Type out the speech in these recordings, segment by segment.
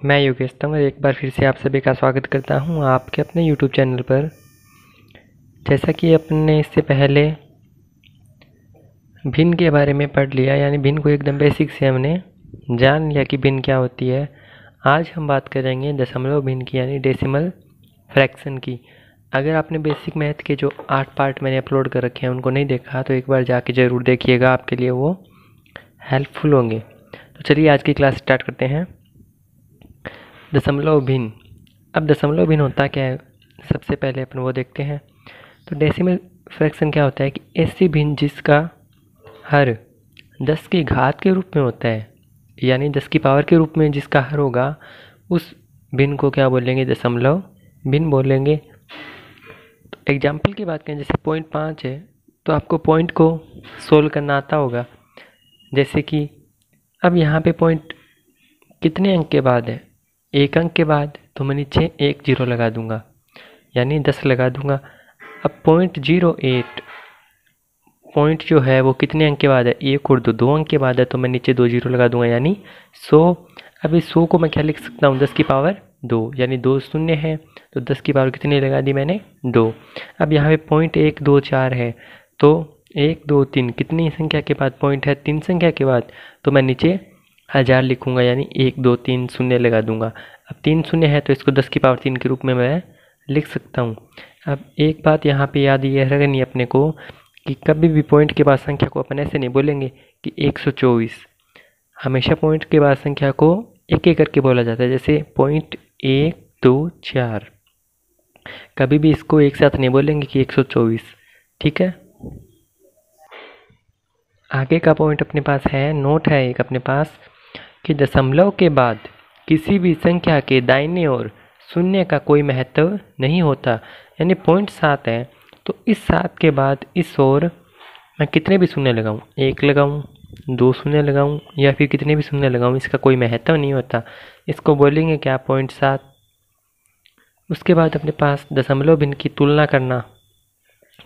मैं योगेश तंवर एक बार फिर से आप सभी का स्वागत करता हूं आपके अपने YouTube चैनल पर। जैसा कि अपने इससे पहले भिन्न के बारे में पढ़ लिया, यानी भिन्न को एकदम बेसिक से हमने जान लिया कि भिन्न क्या होती है। आज हम बात करेंगे दशमलव भिन्न की, यानी डेसिमल फ्रैक्शन की। अगर आपने बेसिक मैथ के जो 8 पार्ट मैंने अपलोड कर रखे हैं उनको नहीं देखा तो एक बार जाके ज़रूर देखिएगा, आपके लिए वो हेल्पफुल होंगे। तो चलिए आज की क्लास स्टार्ट करते हैं। दशमलव भिन्न। अब दशमलव भिन्न होता क्या है, सबसे पहले अपन वो देखते हैं। तो डेसिमल फ्रैक्शन क्या होता है कि ऐसी भिन्न जिसका हर 10 की घात के रूप में होता है, यानी 10 की पावर के रूप में जिसका हर होगा, उस भिन्न को क्या बोलेंगे, दशमलव भिन्न बोलेंगे। तो एग्जाम्पल की बात करें, जैसे 0.5 है तो आपको पॉइंट को सोल्व करना आता होगा। जैसे कि अब यहाँ पे पॉइंट कितने अंक के बाद है, 1 अंक के बाद, तो मैं नीचे 1 0 लगा दूंगा, यानी 10 लगा दूंगा। अब 0.08 पॉइंट जो है वो कितने अंक के बाद है, 1 और 2 अंक के बाद है, तो मैं नीचे 2 0 लगा दूंगा, यानी 100। अब इस 100 को मैं क्या लिख सकता हूँ, 10 की पावर 2, यानी 2 शून्य है तो 10 की पावर कितनी लगा दी मैंने, 2। अब यहाँ पे पॉइंट 1 2 4 है, तो 1 2 3 कितनी संख्या के बाद पॉइंट है, 3 संख्या के बाद, तो मैं नीचे 1000 लिखूंगा, यानी 1 2 3 शून्य लगा दूंगा। अब 3 शून्य है तो इसको 10 की पावर 3 के रूप में मैं लिख सकता हूँ। अब एक बात यहाँ पे याद ये रखनी है अपने को कि कभी भी पॉइंट के बाद संख्या को अपन ऐसे नहीं बोलेंगे कि 124। हमेशा पॉइंट के बाद संख्या को एक एक करके बोला जाता है, जैसे 0.124। कभी भी इसको एक साथ नहीं बोलेंगे कि 124, ठीक है। आगे का पॉइंट अपने पास है, नोट है एक अपने पास, कि दशमलव के बाद किसी भी संख्या के दाहिने ओर शून्य का कोई महत्व नहीं होता। यानी 0.7 है तो इस 7 के बाद इस ओर मैं कितने भी शून्य लगाऊं, 1 लगाऊं, 2 शून्य लगाऊं, या फिर कितने भी शून्य लगाऊं, इसका कोई महत्व नहीं होता। इसको बोलेंगे क्या, 0.7। उसके बाद अपने पास दशमलव भिन्न की तुलना करना।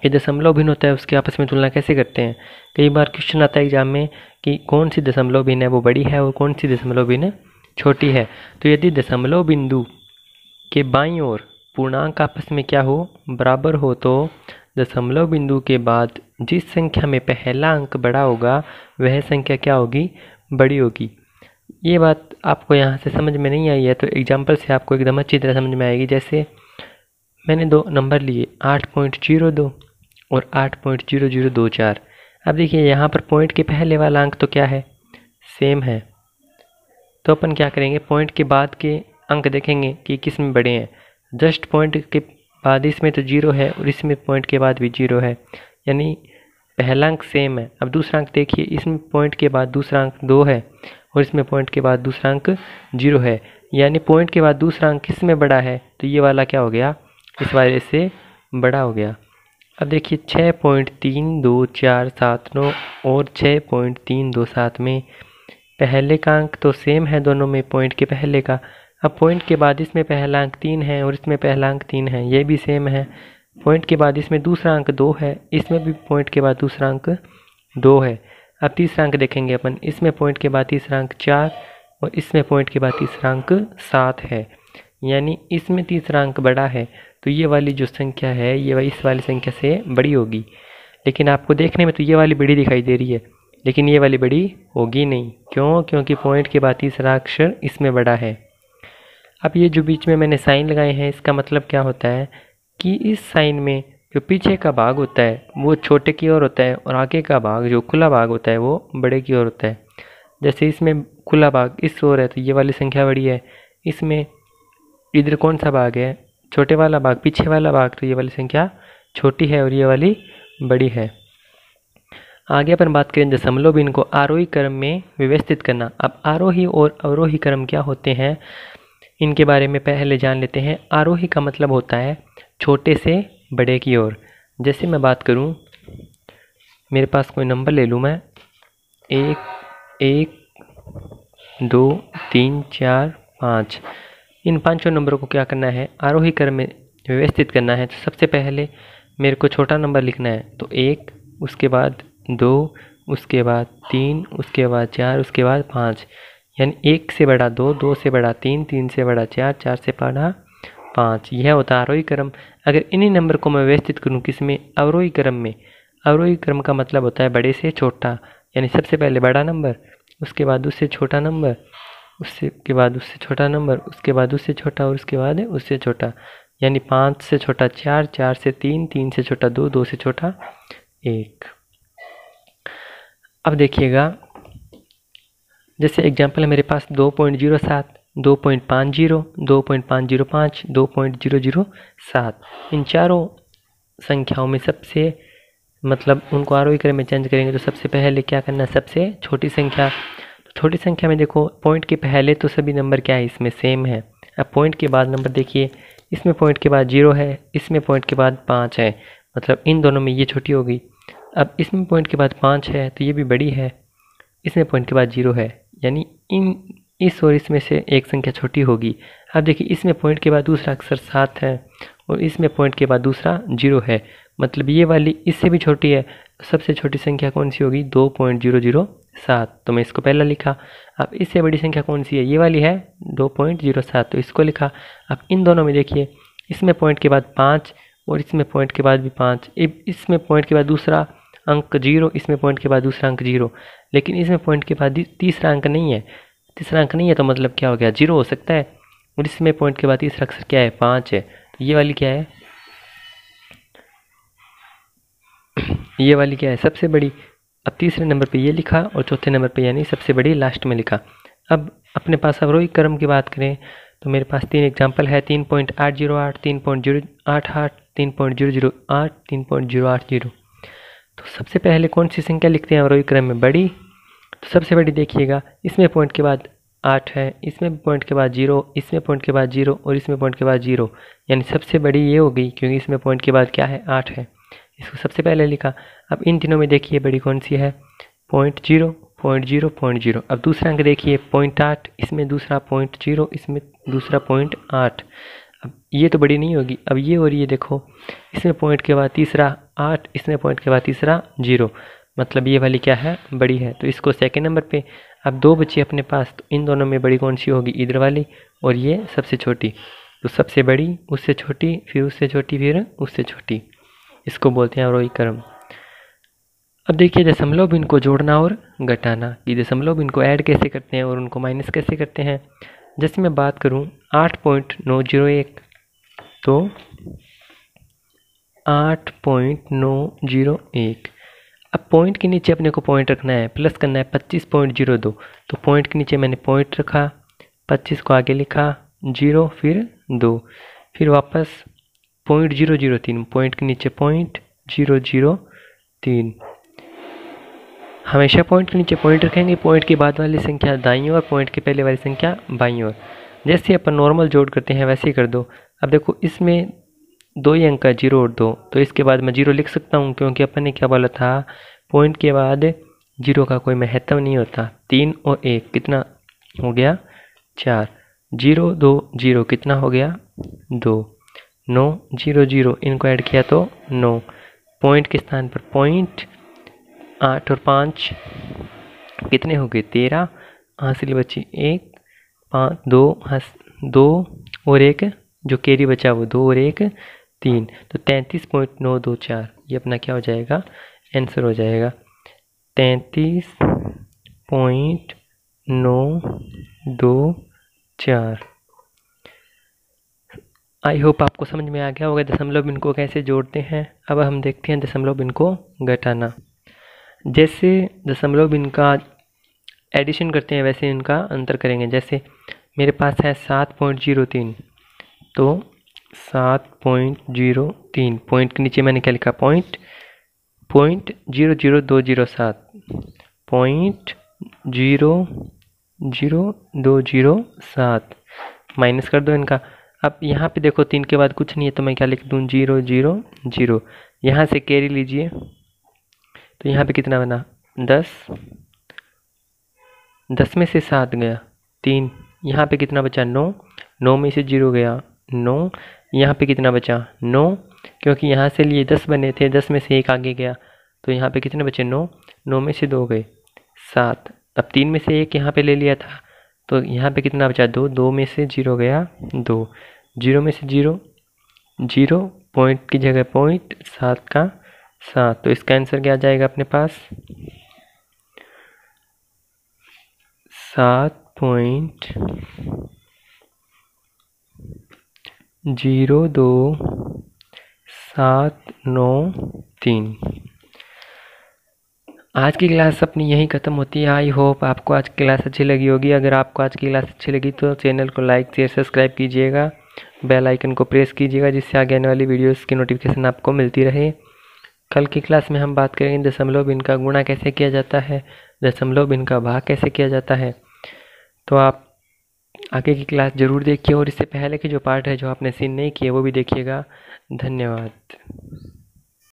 ये दशमलव भिन्न होता है, उसके आपस में तुलना कैसे करते हैं। कई बार क्वेश्चन आता है एग्जाम में कि कौन सी दशमलव भिन्न है वो बड़ी है और कौन सी दशमलव भिन्न छोटी है। तो यदि दशमलव बिंदु के बाईं ओर पूर्णांक आपस में क्या हो, बराबर हो, तो दशमलव बिंदु के बाद जिस संख्या में पहला अंक बड़ा होगा वह संख्या क्या होगी, बड़ी होगी। ये बात आपको यहाँ से समझ में नहीं आई है तो एग्जाम्पल से आपको एकदम अच्छी तरह समझ में आएगी। जैसे मैंने 2 नंबर लिए, 8.02 और 8.0024। अब देखिए यहाँ पर पॉइंट के पहले वाला अंक तो क्या है, सेम है। तो अपन क्या करेंगे, पॉइंट के बाद के अंक देखेंगे कि किस में बड़े हैं। जस्ट पॉइंट के बाद इसमें तो 0 है और इसमें पॉइंट के बाद भी 0 है, यानी पहला अंक सेम है। अब दूसरा अंक देखिए, इसमें पॉइंट के बाद दूसरा अंक 2 है और इसमें पॉइंट के बाद दूसरा अंक 0 है, यानी पॉइंट के बाद दूसरा अंक किस में बड़ा है, तो ये वाला क्या हो गया, इस वाले से बड़ा हो गया। अब देखिए 6.3247 और 6.327 में पहले का अंक तो सेम है दोनों में, पॉइंट के पहले का। अब पॉइंट के बाद इसमें पहला अंक 3 है और इसमें पहला अंक 3 है, ये भी सेम है। पॉइंट के बाद इसमें दूसरा अंक 2 है, इसमें भी पॉइंट के बाद दूसरा अंक 2 है। अब तीसरा अंक देखेंगे अपन, इसमें पॉइंट के बाद तीसरा अंक 4 और इसमें पॉइंट के बाद तीसरा अंक 7 है, यानी इसमें तीसरा अंक बड़ा है, तो ये वाली जो संख्या है ये इस वाली संख्या से बड़ी होगी। लेकिन आपको देखने में तो ये वाली बड़ी दिखाई दे रही है, लेकिन ये वाली बड़ी होगी नहीं। क्यों, क्योंकि पॉइंट के बाद तीसरा अक्षर इसमें बड़ा है। अब ये जो बीच में मैंने साइन लगाए हैं, इसका मतलब क्या होता है कि इस साइन में जो पीछे का भाग होता है वो छोटे की ओर होता है और आगे का भाग जो खुला भाग होता है वो बड़े की ओर होता है। जैसे इसमें खुला भाग इस ओर है तो ये वाली संख्या बड़ी है, इसमें इधर कौन सा भाग है, छोटे वाला भाग, पीछे वाला भाग, तो ये वाली संख्या छोटी है और ये वाली बड़ी है। आगे अपन बात करें दशमलव भिन्न को आरोही क्रम में व्यवस्थित करना। अब आरोही और अवरोही क्रम क्या होते हैं, इनके बारे में पहले जान लेते हैं। आरोही का मतलब होता है छोटे से बड़े की ओर। जैसे मैं बात करूं, मेरे पास कोई नंबर ले लूं मैं, 1 1 2 3 4 5। इन 5 नंबरों को क्या करना है, आरोही क्रम में व्यवस्थित करना है। तो सबसे पहले मेरे को छोटा नंबर लिखना है, तो 1, उसके बाद 2, उसके बाद 3, उसके बाद 4, उसके बाद 5। यानी 1 से बड़ा 2, 2 से बड़ा 3, 3 से बड़ा 4, 4 से बड़ा 5। यह होता है आरोही क्रम। अगर इन्हीं नंबर को मैं व्यवस्थित करूँ किसमें, अवरोही क्रम में। अवरोही क्रम का मतलब होता है बड़े से छोटा, यानी सबसे पहले बड़ा नंबर, उसके बाद उससे छोटा नंबर, उससे के बाद उससे छोटा नंबर, उसके बाद उससे छोटा और उसके बाद उससे छोटा। यानी 5 से छोटा 4, 4 से 3, 3 से छोटा 2, 2 से छोटा 1। अब देखिएगा, जैसे एग्जाम्पल है मेरे पास 2.07, 2.50, 2.505, 2.007। इन चारों संख्याओं में सबसे मतलब उनको आरोही क्रम में चेंज करेंगे तो सबसे पहले क्या करना है, सबसे छोटी संख्या। तो छोटी संख्या में देखो पॉइंट के पहले तो सभी नंबर क्या है, इसमें सेम है। अब पॉइंट के बाद नंबर देखिए, इसमें पॉइंट के बाद 0 है, इसमें पॉइंट के बाद 5 है, मतलब इन दोनों में ये छोटी होगी। अब इसमें पॉइंट के बाद 5 है तो ये भी बड़ी है, इसमें पॉइंट के बाद 0 है, यानी इस और इसमें से एक संख्या छोटी होगी। अब देखिए इसमें पॉइंट के बाद दूसरा अक्षर 7 है और इसमें पॉइंट के बाद दूसरा 0 है, मतलब ये वाली इससे भी छोटी है। सबसे छोटी संख्या कौन सी होगी, 2.007, तो मैं इसको पहला लिखा। अब इससे बड़ी संख्या कौन सी है, ये वाली है 2.07, तो इसको लिखा। अब इन दोनों में देखिए, इसमें पॉइंट के बाद 5 और इसमें पॉइंट के बाद भी 5, इसमें पॉइंट के बाद दूसरा अंक 0, इसमें पॉइंट के बाद दूसरा अंक 0, लेकिन इसमें पॉइंट के बाद तीसरा अंक नहीं है। तीसरा अंक नहीं है तो मतलब क्या हो गया, 0 हो सकता है। और इसमें पॉइंट के बाद तीसरा अक्षर क्या है, 5 है, तो ये वाली क्या है, ये वाली क्या है, सबसे बड़ी। अब तीसरे नंबर पे ये लिखा और चौथे नंबर पे यानी सबसे बड़ी लास्ट में लिखा। अब अपने पास अवरोही क्रम की बात करें तो मेरे पास 3 एग्जाम्पल है, 3.808, 3.088, 3.008, 3.080। तो सबसे पहले कौन सी संख्या लिखते हैं अवरोही क्रम में, बड़ी। तो सबसे बड़ी देखिएगा, इसमें पॉइंट के बाद 8 है, इसमें पॉइंट के बाद 0, इसमें पॉइंट के बाद 0 और इसमें पॉइंट के बाद 0, यानी सबसे बड़ी ये हो गई क्योंकि इसमें पॉइंट के बाद क्या है, 8 है, इसको सबसे पहले लिखा। अब इन तीनों में देखिए बड़ी कौन सी है, 0.0, 0.0, 0.0। अब दूसरा अंक देखिए 0.8, इसमें दूसरा 0.0, इसमें दूसरा 0.8। अब ये तो बड़ी नहीं होगी। अब ये और ये देखो, इसमें पॉइंट के बाद तीसरा 8, इसमें पॉइंट के बाद तीसरा 0, मतलब ये वाली क्या है, बड़ी है, तो इसको सेकंड नंबर पे। अब 2 बची अपने पास, तो इन दोनों में बड़ी कौन सी होगी, इधर वाली, और ये सबसे छोटी। तो सबसे बड़ी, उससे छोटी, फिर उससे छोटी, फिर उससे छोटी, इसको बोलते हैं अवरोही क्रम। अब देखिए दशमलव भिन्न को जोड़ना और घटाना, कि दशमलव भिन्न को ऐड कैसे करते हैं और उनको माइनस कैसे करते हैं। जैसे मैं बात करूं 8.901, तो 8.901। अब पॉइंट के नीचे अपने को पॉइंट रखना है, प्लस करना है 25.02, तो पॉइंट के नीचे मैंने पॉइंट रखा, 25 को आगे लिखा, 0 फिर 2, फिर वापस 0.003, पॉइंट के नीचे 0.003। हमेशा पॉइंट के नीचे पॉइंट रखेंगे, पॉइंट के बाद वाली संख्या दाईं ओर, पॉइंट के पहले वाली संख्या बाईं ओर। जैसे अपन नॉर्मल जोड़ करते हैं वैसे ही कर दो। अब देखो इसमें 2 ही अंक है, 0 और 2, तो इसके बाद मैं 0 लिख सकता हूँ क्योंकि अपन ने क्या बोला था, पॉइंट के बाद 0 का कोई महत्व नहीं होता। 3 और 1 कितना हो गया, 4, 0 2 0 कितना हो गया, 2, 9 0 0, इनको ऐड किया तो 9, पॉइंट के स्थान पर पॉइंट, 8 और 5 कितने हो गए, 13, हासिल बची 1, 5 2 और 1 जो कैरी बचा वो 2 और 1 3, तो 33.924 ये अपना क्या हो जाएगा, आंसर हो जाएगा 33.924। आई होप आपको समझ में आ गया होगा दशमलव भिन्न को कैसे जोड़ते हैं। अब हम देखते हैं दशमलव भिन्न को घटाना। जैसे दशमलव भिन्न का एडिशन करते हैं वैसे इनका अंतर करेंगे। जैसे मेरे पास है 7.03, तो 7.03, पॉइंट के नीचे मैंने क्या लिखा, पॉइंट 00207, 0.00207, माइनस कर दो इनका। अब यहाँ पे देखो 3 के बाद कुछ नहीं है तो मैं क्या लिख दूँ, 0 0 0, यहाँ से कैरी लीजिए तो यहाँ पे कितना बना, 10, 10 में से 7 गया 3, यहाँ पे कितना बचा, 9, 9 में से 0 गया 9, यहाँ पे कितना बचा 9, क्योंकि यहाँ से लिए 10 बने थे, 10 में से 1 आगे गया तो यहाँ पे कितने बचे 9, 9 में से 2 गए 7। अब 3 में से 1 यहाँ पे ले लिया था तो यहाँ पे कितना बचा 2, 2 में से 0 गया 2, 0 में से 0, 0 पॉइंट की जगह पॉइंट, 7 का 7, तो इसका आंसर क्या आ जाएगा अपने पास 7.02793। आज की क्लास अपनी यहीं ख़त्म होती है। आई होप आपको आज की क्लास अच्छी लगी होगी। अगर आपको आज की क्लास अच्छी लगी तो चैनल को लाइक शेयर सब्सक्राइब कीजिएगा, बेल आइकन को प्रेस कीजिएगा, जिससे आगे आने वाली वीडियोस की नोटिफिकेशन आपको मिलती रहे। कल की क्लास में हम बात करेंगे दशमलव भिन्न का गुणा कैसे किया जाता है, दशमलव भिन्न का भाग कैसे किया जाता है। तो आप आगे की क्लास ज़रूर देखिए और इससे पहले के जो पार्ट है जो आपने सीन नहीं किए वो भी देखिएगा। धन्यवाद।